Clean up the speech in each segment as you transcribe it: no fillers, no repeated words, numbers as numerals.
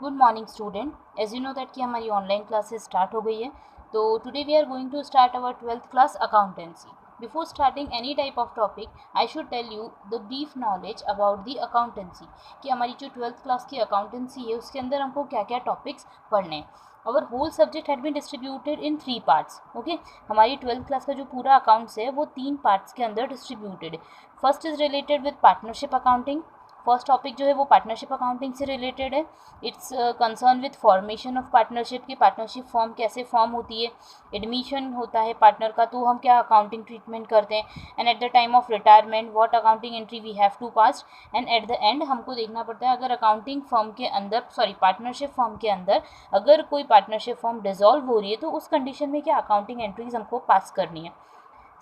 Good morning student. As you know that कि हमारी online classes start हो गई है। तो today we are going to start our 12th class accountancy. Before starting any type of topic I should tell you the brief knowledge about the accountancy कि हमारी जो 12th class की accountancy है उसके अंदर हमको क्या क्या टॉपिक्स पढ़ने हैं। Our whole subject had been distributed in 3 parts. Okay, हमारी 12th क्लास का जो पूरा अकाउंट्स है वो 3 पार्ट्स के अंदर डिस्ट्रीब्यूटेड है। First is related with partnership accounting. First topic जो है वो पार्टनरशिप अकाउंटिंग से रिलेटेड है। It's concern with formation of partnership की पार्टनरशिप फॉर्म कैसे फॉर्म होती है, एडमिशन होता है पार्टनर का तो हम क्या अकाउंटिंग ट्रीटमेंट करते हैं, and at the time of retirement what accounting entry we have to pass, and at the end हमको देखना पड़ता है अगर अकाउंटिंग फर्म के अंदर पार्टनरशिप फर्म के अंदर अगर कोई पार्टनरशिप फर्म डिसॉल्व हो रही है तो उस कंडीशन में क्या अकाउंटिंग एंट्रीज हमको पास करनी है।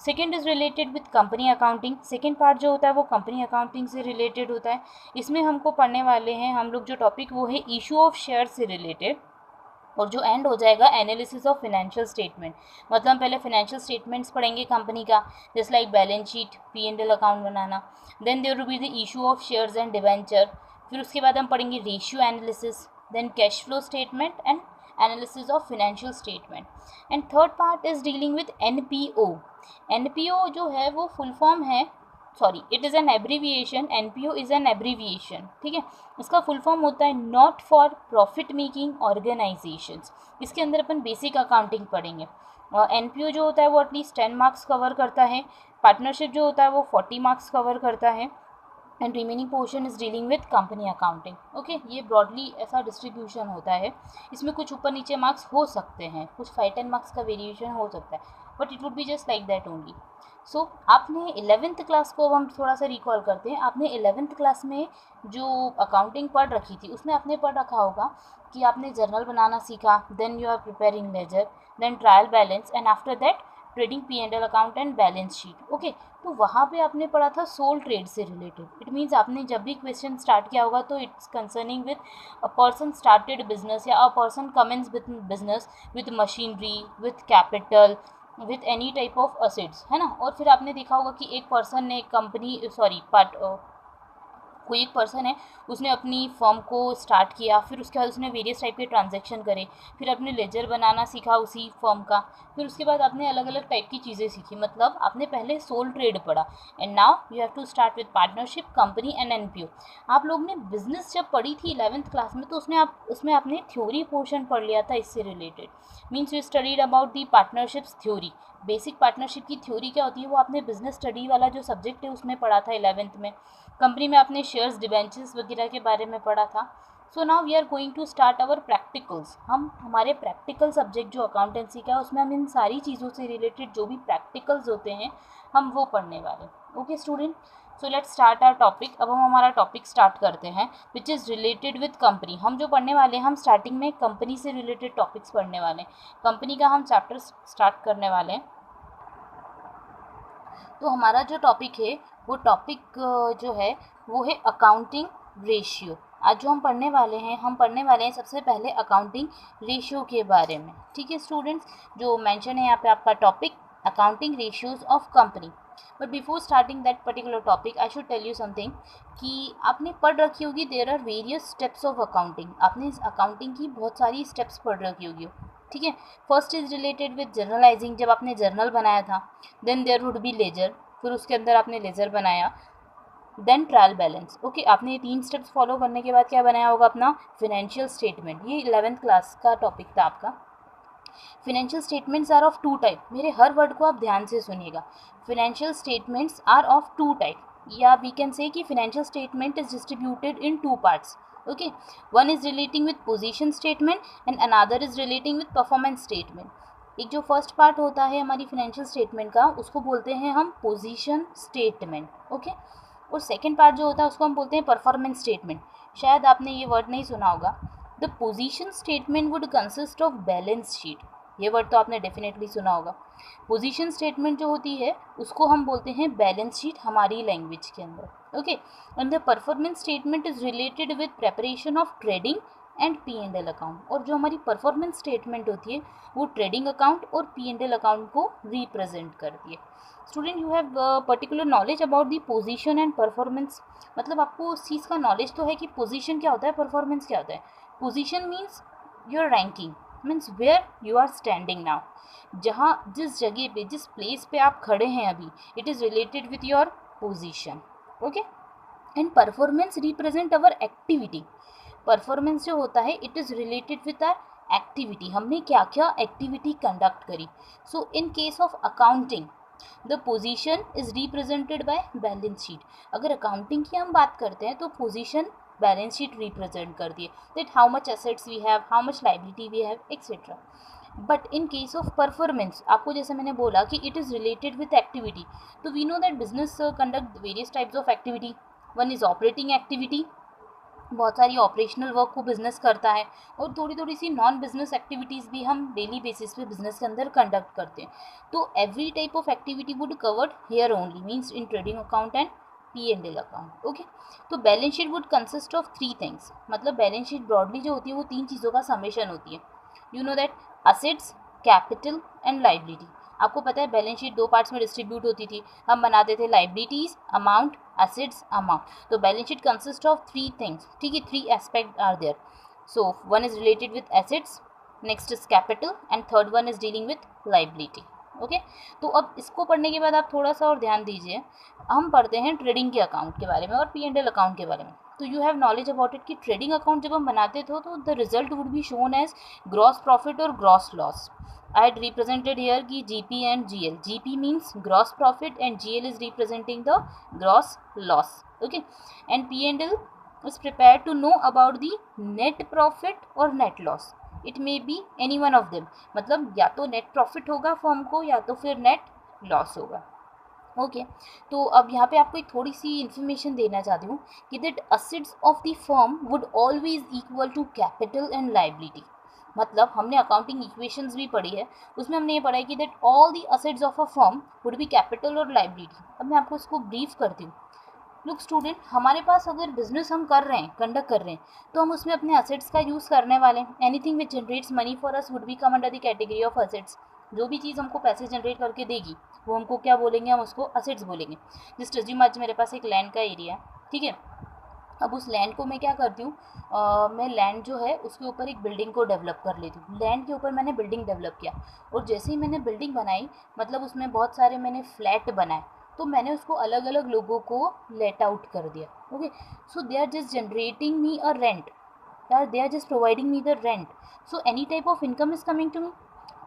Second is related with company accounting. Second part जो होता है वो कंपनी अकाउंटिंग से रिलेटेड होता है। इसमें हमको पढ़ने वाले हैं हम लोग जो टॉपिक वो है इशू ऑफ शेयर से रिलेटेड, और जो एंड हो जाएगा एनालिसिस ऑफ फाइनेंशियल स्टेटमेंट। मतलब हम पहले फाइनेंशियल स्टेटमेंट्स पढ़ेंगे कंपनी का, just like balance sheet, P&L account बनाना। Then there will be the issue of shares and debenture. फिर उसके बाद हम पढ़ेंगे ratio analysis, then cash flow statement and analysis of financial statement. And third part is dealing with NPO। NPO जो है वो full form है, sorry it is an abbreviation, NPO is an abbreviation, ठीक है। इसका फुल फॉर्म होता है not for profit making organisations. इसके अंदर अपन बेसिक अकाउंटिंग पढ़ेंगे। NPO जो होता है वो एटलीस्ट 10 मार्क्स कवर करता है। पार्टनरशिप जो होता है वो 40 मार्क्स कवर करता है, and remaining portion is dealing with company accounting. Okay, ये ब्रॉडली ऐसा डिस्ट्रीब्यूशन होता है। इसमें कुछ ऊपर नीचे मार्क्स हो सकते हैं, कुछ 5-10 मार्क्स का वेरिएशन हो सकता है, but it would be just like that only. So आपने 11th क्लास को, अब हम थोड़ा सा रिकॉल करते हैं, आपने 11th क्लास में जो अकाउंटिंग पढ़ रखी थी उसमें आपने पढ़ रखा होगा कि आपने जर्नल बनाना सीखा, then you are preparing ledger, then trial balance, and after that trading P&L account and balance sheet. Okay, तो वहाँ पे आपने पढ़ा था सोल ट्रेड से रिलेटेड। इट मीन्स आपने जब भी क्वेश्चन स्टार्ट किया होगा तो it's concerning with a person started business या a person commence with business with machinery, with capital, with any type of assets, है ना। और फिर आपने देखा होगा कि एक पर्सन ने कोई एक पर्सन है उसने अपनी फर्म को स्टार्ट किया, फिर उसके बाद उसने वेरियस टाइप के ट्रांजैक्शन करे, फिर अपने लेजर बनाना सीखा उसी फर्म का, फिर उसके बाद आपने अलग अलग टाइप की चीज़ें सीखी, मतलब आपने पहले सोल ट्रेड पढ़ा, and now you have to start with partnership, company and NPO। आप लोग ने बिजनेस जब पढ़ी थी 11th क्लास में तो उसमें आपने थ्योरी पोर्शन पढ़ लिया था इससे related. Means you studied about the partnerships theory. Basic partnership की थ्योरी क्या होती है वो आपने बिजनेस स्टडी वाला जो सब्जेक्ट है उसमें पढ़ा था 11th में। कंपनी में आपने शेयर्स, डिबेंचर्स वगैरह के बारे में पढ़ा था। So now we are going to start our practicals. हम हमारे प्रैक्टिकल सब्जेक्ट जो अकाउंटेंसी का है उसमें हम इन सारी चीज़ों से रिलेटेड जो भी प्रैक्टिकल्स होते हैं हम वो पढ़ने वाले। Okay student, so let's start our topic. अब हम हमारा टॉपिक स्टार्ट करते हैं which is related with company. हम जो पढ़ने वाले हैं हम स्टार्टिंग में कंपनी से रिलेटेड टॉपिक्स पढ़ने वाले हैं। कंपनी का हम चैप्टर स्टार्ट करने वाले हैं। तो हमारा जो टॉपिक है वो टॉपिक जो है वो है अकाउंटिंग रेशियो। आज जो हम पढ़ने वाले हैं सबसे पहले अकाउंटिंग रेशियो के बारे में, ठीक है स्टूडेंट्स। जो मेंशन है यहाँ पे आपका topic accounting ratios of company. But before starting that particular topic I should tell you something कि आपने पढ़ रखी होगी there are various steps of accounting. आपने इस अकाउंटिंग की बहुत सारी स्टेप्स पढ़ रखी होगी, ठीक है। First is related with journalising, जब आपने जर्नल बनाया था। Then there would be ledger, फिर उसके अंदर आपने लेजर बनाया। Then trial balance. ओके, आपने ये 3 स्टेप्स फॉलो करने के बाद क्या बनाया होगा अपना फाइनेंशियल स्टेटमेंट। ये 11th क्लास का टॉपिक था आपका। Financial statements are of 2 type. मेरे हर वर्ड को आप ध्यान से सुनिएगा। Financial statements are of 2 type, या वी कैन से कि financial statement is distributed in 2 parts. Okay, one is relating with position statement and another is relating with performance statement. एक जो फर्स्ट पार्ट होता है हमारी फाइनेंशियल स्टेटमेंट का उसको बोलते हैं हम पोजीशन स्टेटमेंट, ओके। और सेकेंड पार्ट जो होता है उसको हम बोलते हैं परफॉर्मेंस स्टेटमेंट। शायद आपने ये वर्ड नहीं सुना होगा। The position statement would consist of balance sheet. ये वर्ड तो आपने डेफिनेटली सुना होगा। पोजीशन स्टेटमेंट जो होती है उसको हम बोलते हैं बैलेंस शीट हमारी लैंग्वेज के अंदर, okay. And the performance statement is related with preparation of trading and P&L account, और जो हमारी परफॉर्मेंस स्टेटमेंट होती है वो ट्रेडिंग अकाउंट और P&L अकाउंट को रिप्रेजेंट करती है। Student, you have particular knowledge about the position and performance, मतलब आपको उस चीज़ का नॉलेज तो है कि पोजीशन क्या होता है, परफॉर्मेंस क्या होता है। Position means your ranking, means where you are standing now, जहाँ जिस जगह पे जिस प्लेस पे आप खड़े हैं अभी, it is related with your position. Okay, and performance represent our activity, performance जो होता है it is related with our activity, हमने क्या क्या एक्टिविटी कंडक्ट करी। So in case of accounting the position is represented by balance sheet, अगर accounting की हम बात करते हैं तो पोजीशन बैलेंस शीट रिप्रेजेंट करती है, that how much assets we have, how much liability we have, etcetera. But in case of performance, आपको जैसे मैंने बोला कि it is related with activity, तो we know that business conduct various types of activity. One is operating activity, बहुत सारी operational work को business करता है, और थोड़ी थोड़ी सी नॉन बिजनेस एक्टिविटीज़ भी हम डेली बेसिस पे बिजनेस के अंदर कंडक्ट करते हैं। तो every type of activity would covered here only, means in trading account and P&L account. Okay, तो balance sheet would consist of 3 things, मतलब बैलेंस शीट ब्रॉडली जो होती है वो 3 चीज़ों का समेशन होती है। You know that assets, capital and liability. आपको पता है बैलेंस शीट 2 पार्ट्स में डिस्ट्रीब्यूट होती थी, हम बनाते थे लाइबिलिटीज अमाउंट, एसेट्स अमाउंट। तो balance sheet consist of 3 things, ठीक है, 3 aspect are there. So one is related with assets, next is capital and third one is dealing with liability. Okay, तो अब इसको पढ़ने के बाद आप थोड़ा सा और ध्यान दीजिए, हम पढ़ते हैं ट्रेडिंग के अकाउंट के बारे में और P&L अकाउंट के बारे में। तो you have knowledge about it कि ट्रेडिंग अकाउंट जब हम बनाते थे तो the result would be shown as gross profit और gross loss. I had represented here ki GP and GL. GP means gross profit and GL is representing the gross loss. Okay, and P&L is prepared to know about the net profit or net loss. It may be any one of them. मतलब या तो net profit होगा firm को या तो फिर net loss होगा। Okay, तो अब यहाँ पे आपको एक थोड़ी सी इन्फॉर्मेशन देना चाहती हूँ कि that assets of the firm would always equal to capital and liability. मतलब हमने अकाउंटिंग इक्वेशंस भी पढ़ी है, उसमें हमने ये पढ़ा है कि that all the assets of a firm would be capital और लाइबिलिटी। अब मैं आपको इसको ब्रीफ करती हूँ। लुक स्टूडेंट, हमारे पास अगर बिजनेस हम कर रहे हैं, कंडक्ट कर रहे हैं, तो हम उसमें अपने असेट्स का यूज़ करने वाले हैं। Anything which generates money for us would be come under the category of assets. जो भी चीज़ हमको पैसे जनरेट करके देगी वो हमको क्या बोलेंगे, हम उसको असेट्स बोलेंगे। जिस अज्यूम आज मेरे पास एक लैंड का एरिया है, ठीक है, अब उस लैंड को मैं क्या करती हूँ, मैं लैंड जो है उसके ऊपर एक बिल्डिंग को डेवलप कर लेती हूँ। लैंड के ऊपर मैंने बिल्डिंग डेवलप किया, और जैसे ही मैंने बिल्डिंग बनाई, मतलब उसमें बहुत सारे मैंने फ्लैट बनाए, तो मैंने उसको अलग अलग लोगों को लेट आउट कर दिया। Okay, so they are just generating me a rent, यार they are just providing me the rent. So any type of income is coming to me,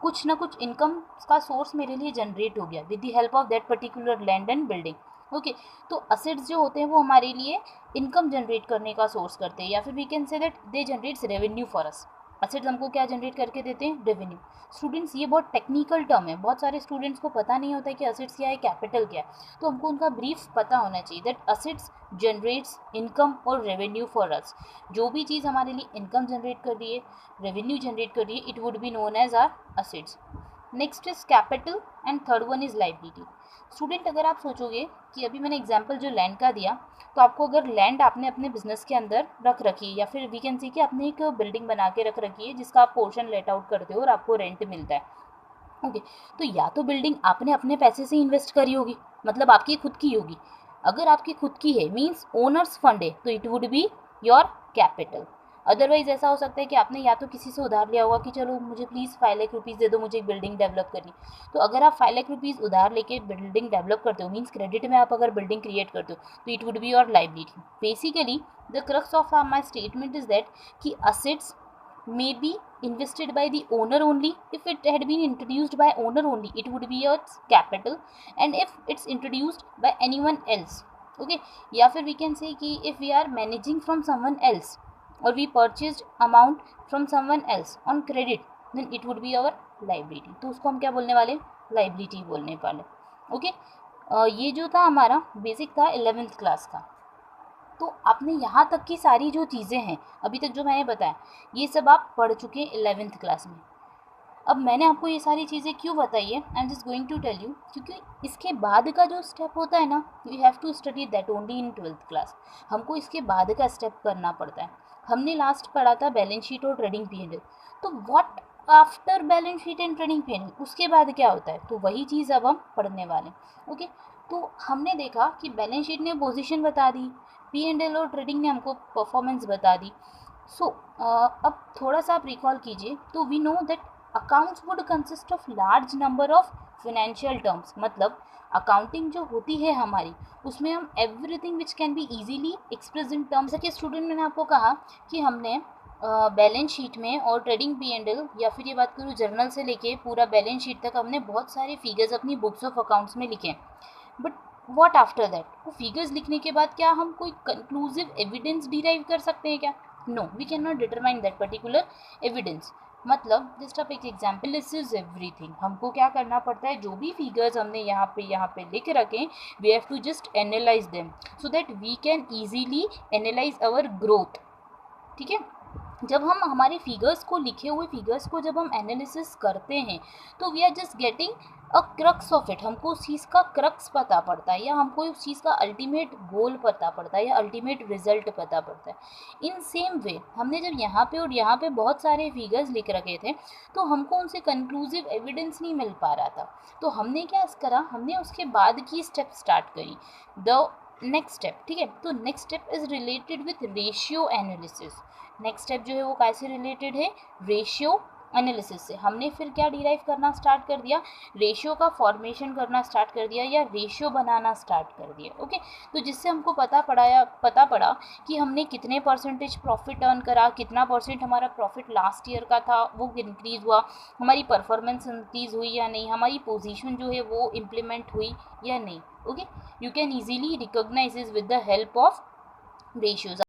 कुछ ना कुछ इनकम का सोर्स मेरे लिए जनरेट हो गया with the help of that particular land and building. Okay, तो असेट्स जो होते हैं वो हमारे लिए इनकम जनरेट करने का सोर्स करते हैं, या फिर we can say that they generates revenue for us. Assets हमको क्या जनरेट करके देते हैं, रेवेन्यू। स्टूडेंट्स, ये बहुत टेक्निकल टर्म है, बहुत सारे स्टूडेंट्स को पता नहीं होता है कि असेट्स क्या है, कैपिटल क्या है, तो हमको उनका ब्रीफ पता होना चाहिए दैट असेट्स जनरेट्स इनकम और रेवेन्यू फॉर अस। जो भी चीज़ हमारे लिए इनकम जनरेट कर रही है, रेवेन्यू जनरेट कर रही है, it would be known as our assets. Next is capital and third one is liability. Student, अगर आप सोचोगे कि अभी मैंने एग्जांपल जो लैंड का दिया, तो आपको अगर लैंड आपने अपने बिजनेस के अंदर रख रखी है, या फिर वी कैन सी कि आपने एक बिल्डिंग बना के रख रखी है जिसका आप पोर्शन लेट आउट करते हो और आपको रेंट मिलता है। ओके, तो या तो बिल्डिंग आपने अपने पैसे से इन्वेस्ट करी होगी, मतलब आपकी खुद की होगी। अगर आपकी खुद की है मीन्स ओनर्स फंड है, तो it would be your capital. Otherwise ऐसा हो सकता है कि आपने या तो किसी से उधार लिया होगा कि चलो मुझे प्लीज़ 5 लाख रुपीज़ दे दो, मुझे एक बिल्डिंग डेवलप करनी। तो अगर आप 5 लाख रुपीज़ उधार लेके बिल्डिंग डेवलप करते हो, मीन्स क्रेडिट में आप अगर बिल्डिंग क्रिएट करते हो, तो it would be your liability. Basically the crux of my statement is that कि assets may be invested by the owner only. If it had been introduced by owner only, it would be its capital, and if it's introduced by anyone else, okay, या फिर we can say कि if we are managing from someone else or we purchased amount from someone else on credit, then it would be our liability. तो उसको हम क्या बोलने वाले, liability बोलने वाले। ओके, ये जो था हमारा बेसिक था 11th क्लास का। तो आपने यहाँ तक की सारी जो चीज़ें हैं अभी तक जो मैंने बताया, ये सब आप पढ़ चुके हैं 11th क्लास में। अब मैंने आपको ये सारी चीज़ें क्यों बताई है, I am just going to tell you, क्योंकि इसके बाद का जो स्टेप होता है ना, we have to study that only in 12th class. हमको इसके बाद का स्टेप करना पड़ता है। हमने लास्ट पढ़ा था बैलेंस शीट और ट्रेडिंग पीएनएल। तो what after balance sheet and trading PNL, उसके बाद क्या होता है, तो वही चीज़ अब हम पढ़ने वाले हैं। ओके, तो हमने देखा कि बैलेंस शीट ने पोजीशन बता दी, पीएनएल और ट्रेडिंग ने हमको परफॉर्मेंस बता दी। सो अब थोड़ा सा आप रिकॉल कीजिए, तो we know that accounts would consist of large number of financial terms, मतलब अकाउंटिंग जो होती है हमारी, उसमें हम everything which can be easily express in terms. जैसे कि स्टूडेंट, मैंने आपको कहा कि हमने बैलेंस शीट में और ट्रेडिंग पीएनएल, या फिर ये बात करूँ जर्नल से लेके पूरा बैलेंस शीट तक, हमने बहुत सारे फिगर्स अपनी बुक्स ऑफ अकाउंट्स में लिखे। बट व्हाट आफ्टर दैट, वो फिगर्स लिखने के बाद क्या हम कोई कंक्लूसिव एविडेंस डिराइव कर सकते हैं क्या? No, we can not determine that particular evidence. मतलब जस्ट आप एक एग्जाम्पल, दिस इज एवरीथिंग, हमको क्या करना पड़ता है, जो भी फिगर्स हमने यहाँ पे लिख रखे, we have to just analyse them so that we can easily analyse our growth. ठीक है, जब हम हमारे फिगर्स को, लिखे हुए फिगर्स को जब हम एनालिसिस करते हैं, तो we are just getting a crux of it, हमको उस चीज़ का क्रक्स पता पड़ता है, या हमको उस चीज़ का अल्टीमेट गोल पता पड़ता है, या अल्टीमेट रिजल्ट पता पड़ता है। इन सेम वे हमने जब यहाँ पे और यहाँ पे बहुत सारे फिगर्स लिख रखे थे, तो हमको उनसे कंक्लूसिव एविडेंस नहीं मिल पा रहा था। तो हमने क्या करा, हमने उसके बाद की स्टेप स्टार्ट करी, द नेक्स्ट स्टेप। ठीक है, तो next step is related with ratio analysis. Next step जो है वो कैसे रिलेटेड है, रेशियो एनालिसिस से। हमने फिर क्या डिराइव करना स्टार्ट कर दिया, रेशियो का फॉर्मेशन करना स्टार्ट कर दिया, या रेशियो बनाना स्टार्ट कर दिया। ओके, तो जिससे हमको पता पड़ा कि हमने कितने परसेंटेज प्रॉफिट अर्न करा, कितना परसेंट हमारा प्रॉफिट लास्ट ईयर का था वो इंक्रीज़ हुआ, हमारी परफॉर्मेंस इंक्रीज़ हुई या नहीं, हमारी पोजीशन जो है वो इम्प्लीमेंट हुई या नहीं। Okay, you can easily recognise is with the help of ratios.